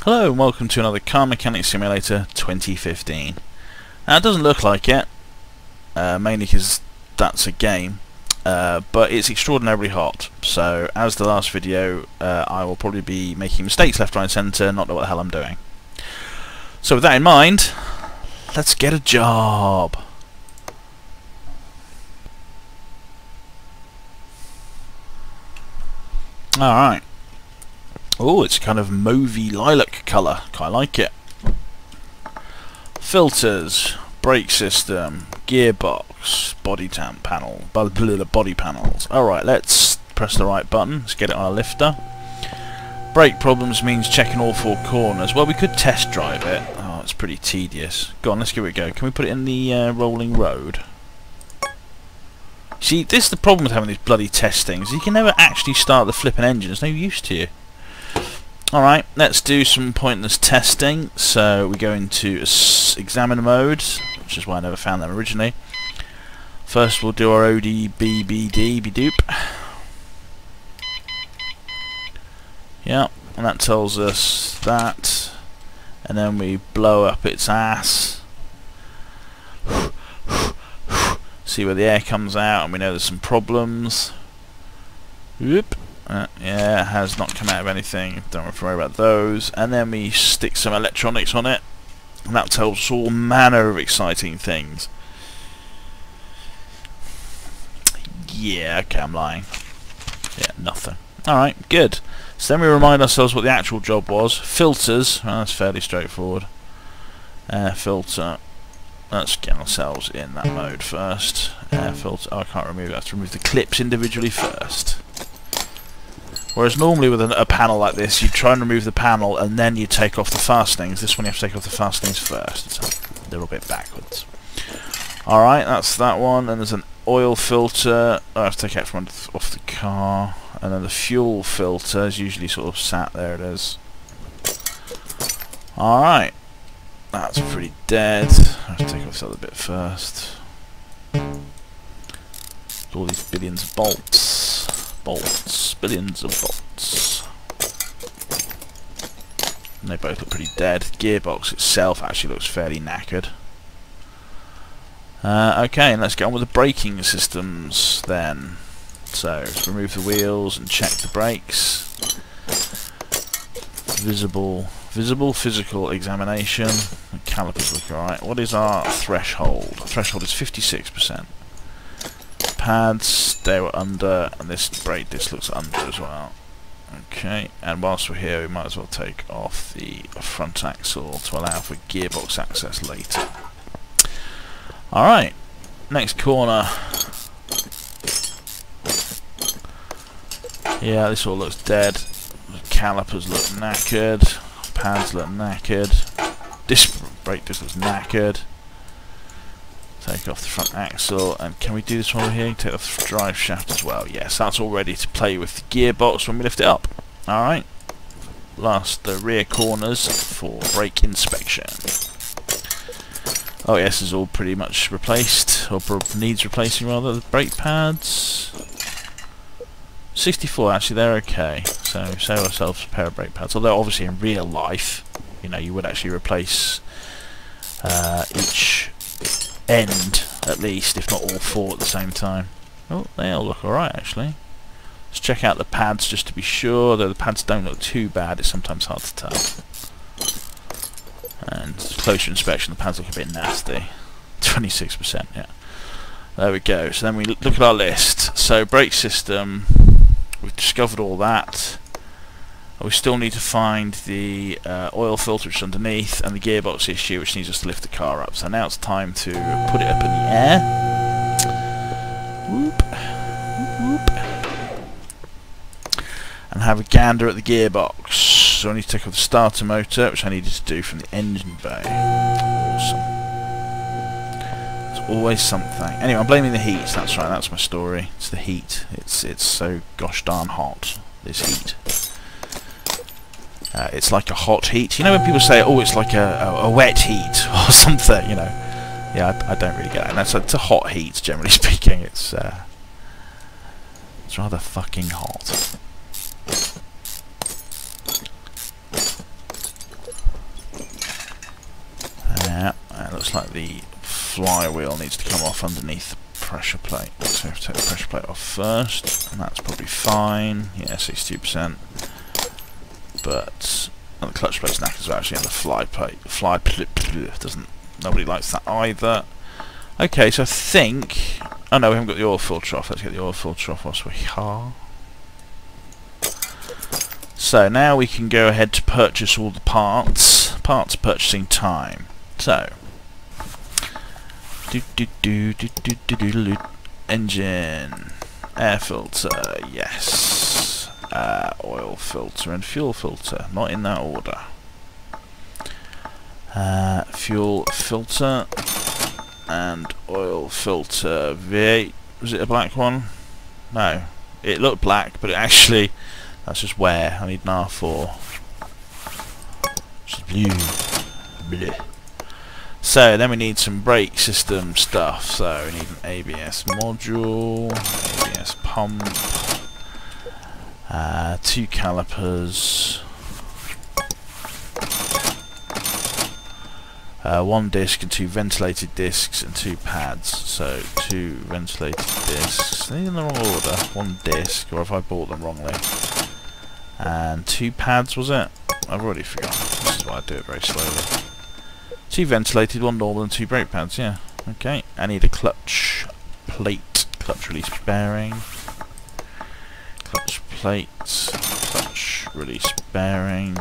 Hello and welcome to another Car Mechanic Simulator 2015. Now it doesn't look like it, mainly because that's a game, but it's extraordinarily hot. So as the last video, I will probably be making mistakes left, right and centre, not know what the hell I'm doing. So with that in mind, let's get a job. Alright. Oh, it's kind of mauvey lilac colour. Quite like it. Filters, brake system, gearbox, body panels. Alright, let's press the right button. Let's get it on a lifter. Brake problems means checking all four corners. Well, we could test drive it. Oh, it's pretty tedious. Go on, let's give it a go. Can we put it in the rolling road? See, this is the problem with having these bloody test things. You can never actually start the flipping engine. There's no use to you. Alright, let's do some pointless testing. So we go into examiner mode, which is why I never found them originally. First we'll do our ODBBD doop. Yeah, and that tells us that. And then we blow up its ass. See where the air comes out, and we know there's some problems. Whoop. Yeah, it has not come out of anything. Don't have to worry about those. And then we stick some electronics on it, and that tells us all manner of exciting things. Yeah, okay, I'm lying. Yeah, nothing. Alright, good. So then we remind ourselves what the actual job was. Filters. Well, that's fairly straightforward. Air filter. Let's get ourselves in that mode first. Air filter. Oh, I can't remove it. I have to remove the clips individually first. Whereas normally with a panel like this, you try and remove the panel and then you take off the fastenings. This one you have to take off the fastenings first. It's a little bit backwards. Alright, that's that one. And there's an oil filter. I have to take out off the car. And then the fuel filter is usually sort of sat there. It is. Alright. That's pretty dead. I have to take off this other bit first. All these billions of bolts. Billions of bolts. And they both look pretty dead. Gearbox itself actually looks fairly knackered. Okay, and let's get on with the braking systems then. So, let's remove the wheels and check the brakes. Visible physical examination. The calipers look alright. What is our threshold? Our threshold is 56%. Pads, they were under, and this brake disc looks under as well. Okay, and whilst we're here, we might as well take off the front axle to allow for gearbox access later. Alright, next corner. Yeah, this all looks dead. The calipers look knackered. Pads look knackered. This brake disc looks knackered. Take off the front axle, and can we do this one over here? Take off the drive shaft as well. Yes, that's all ready to play with the gearbox when we lift it up. Alright. Last, the rear corners for brake inspection. Oh yes, is all pretty much replaced, or needs replacing rather. The brake pads. 64, actually they're okay. So save ourselves a pair of brake pads. Although obviously in real life, you know, you would actually replace each end at least, if not all four at the same time. Oh, they all look alright actually. Let's check out the pads just to be sure, though the pads don't look too bad, it's sometimes hard to tell. And closer inspection, the pads look a bit nasty. 26%, yeah. There we go. So then we look at our list. So brake system, we've discovered all that. We still need to find the oil filter which is underneath, and the gearbox issue which needs us to lift the car up. So now it's time to put it up in the air. Whoop. Whoop. And have a gander at the gearbox. So I need to take off the starter motor, which I needed to do from the engine bay. Awesome. There's always something. Anyway, I'm blaming the heat. That's right, that's my story. It's the heat. It's so gosh darn hot, this heat. It's like a hot heat. You know when people say, oh, it's like a wet heat or something, you know. Yeah, I don't really get it. And it's a hot heat, generally speaking. It's rather fucking hot. looks like the flywheel needs to come off underneath the pressure plate. So we have to take the pressure plate off first, and that's probably fine. Yeah, 62%. But the clutch plate's knackers are actually in the fly plate. Nobody likes that either. Okay, so I think. Oh no, we haven't got the oil filter off. Let's get the oil filter off whilst we're here. So now we can go ahead to purchase all the parts. Parts purchasing time. So. Engine. Air filter. Yes. Oil filter and fuel filter. Not in that order. Fuel filter. And oil filter. V8. Was it a black one? No. It looked black, but it actually... That's just wear. I need an R4. Which is blue. Bleh. So then we need some brake system stuff. So we need an ABS module, ABS pump, 2 calipers, 1 disc and 2 ventilated discs and 2 pads. So 2 ventilated discs. Are they in the wrong order? 1 disc, or have I bought them wrongly? And 2 pads, was it? I've already forgotten. This is why I do it very slowly. 2 ventilated, 1 normal and 2 brake pads, yeah. Okay, I need a clutch plate, clutch release bearing, clutch plate, clutch release bearing,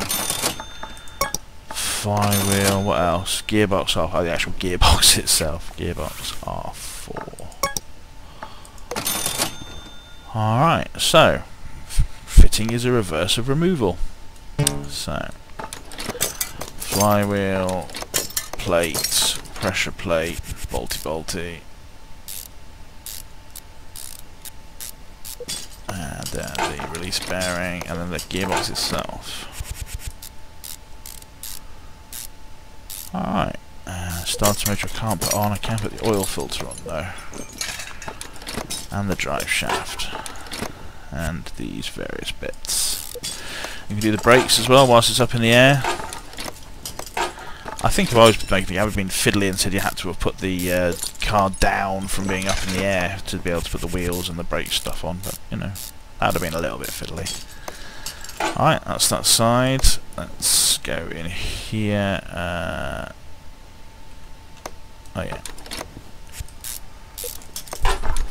flywheel, what else? Gearbox R4, oh the actual gearbox itself, gearbox R4. Alright, so, fitting is a reverse of removal. So, flywheel, plate, pressure plate, bolty, and then the release bearing, and then the gearbox itself. Alright, starter motor I can't put on. I can put the oil filter on though, and the drive shaft, and these various bits. You can do the brakes as well whilst it's up in the air. I think if I was making it, I would have been fiddly and said you had to have put the car down from being up in the air to be able to put the wheels and the brake stuff on, but you know, that would have been a little bit fiddly. Alright, that's that side. Let's go in here. Oh yeah.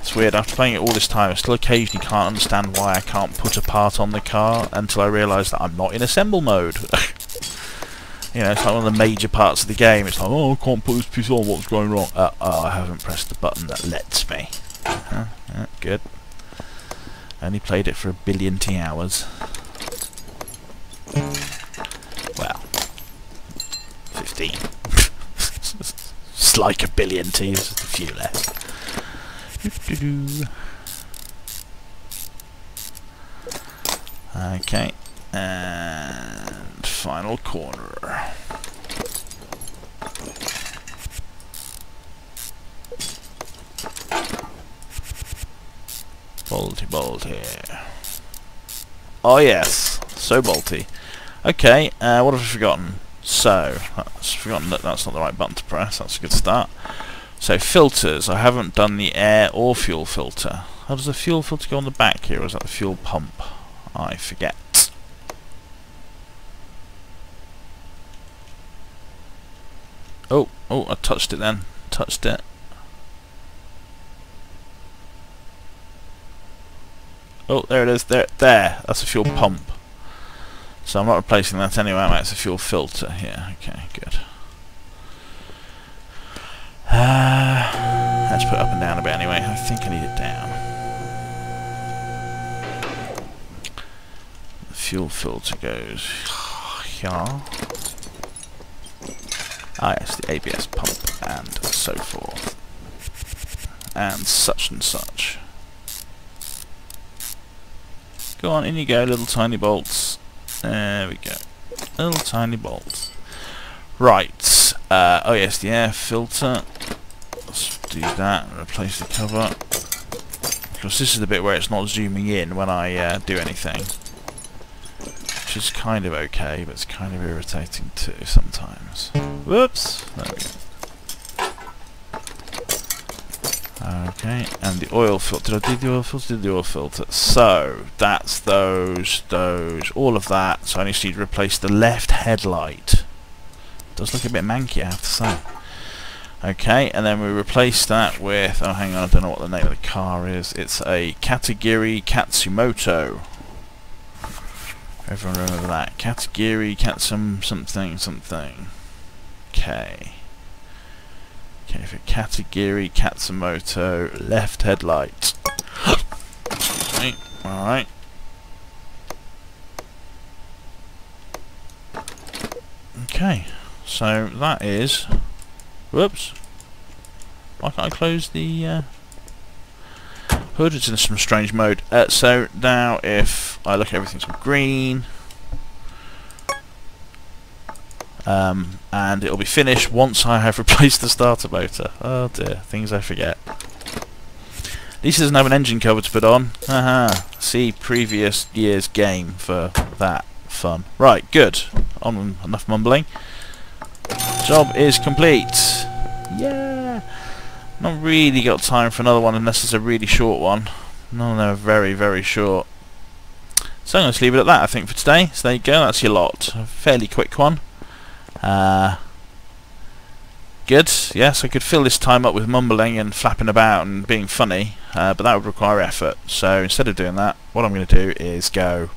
It's weird, after playing it all this time, I still occasionally can't understand why I can't put a part on the car until I realise that I'm not in assemble mode. You know, it's like one of the major parts of the game. It's like, oh, I can't put this piece on, what's going wrong? Oh, I haven't pressed the button that lets me. Yeah, good. Only played it for 1 billion hours. Well, 15. It's like 1 billion just a few less. Okay, and final corner. Bolty. Oh yes, so bolty. Okay, what have I forgotten? So, I've forgotten that that's not the right button to press. That's a good start. So filters, I haven't done the air or fuel filter. How does the fuel filter go on the back here, or is that the fuel pump? I forget. Oh, I touched it then. Touched it. Oh, there it is. There. That's a fuel pump. So I'm not replacing that anyway. It's a fuel filter here. Okay, good. Let's put it up and down a bit anyway. I think I need it down. The fuel filter goes here. Ah yes, the ABS pump and so forth. And such and such. Go on, in you go, little tiny bolts. There we go. Little tiny bolts. Right. Oh yes, the air filter. Let's do that and replace the cover. Because this is the bit where it's not zooming in when I do anything. Which is kind of okay, but it's kind of irritating too sometimes. Whoops! There we go. Okay, and the oil filter. Did I do the oil filter? Did the oil filter? So that's those, all of that. So I need to replace the left headlight. Does look a bit manky, I have to say. Okay, and then we replace that with, oh hang on, I don't know what the name of the car is. It's a Katagiri Katsumoto. Everyone remember that. Katagiri something. Okay. Okay, for Katagiri Katsumoto, left headlight. Okay, alright. Okay, so that is... Whoops. Why can't I close the hood? It's in some strange mode. So now if I look at everything's green, and it'll be finished once I have replaced the starter motor. Oh dear, things I forget. At least it doesn't have an engine cover to put on. Haha. See previous year's game for that fun. Right, good. On enough mumbling. Job is complete. Yeah. Not really got time for another one unless it's a really short one. No, they're very, very short. So I'm going to leave it at that, I think, for today. So there you go. That's your lot. A fairly quick one. Good. Yes, I could fill this time up with mumbling and flapping about and being funny, but that would require effort. So instead of doing that, what I'm going to do is go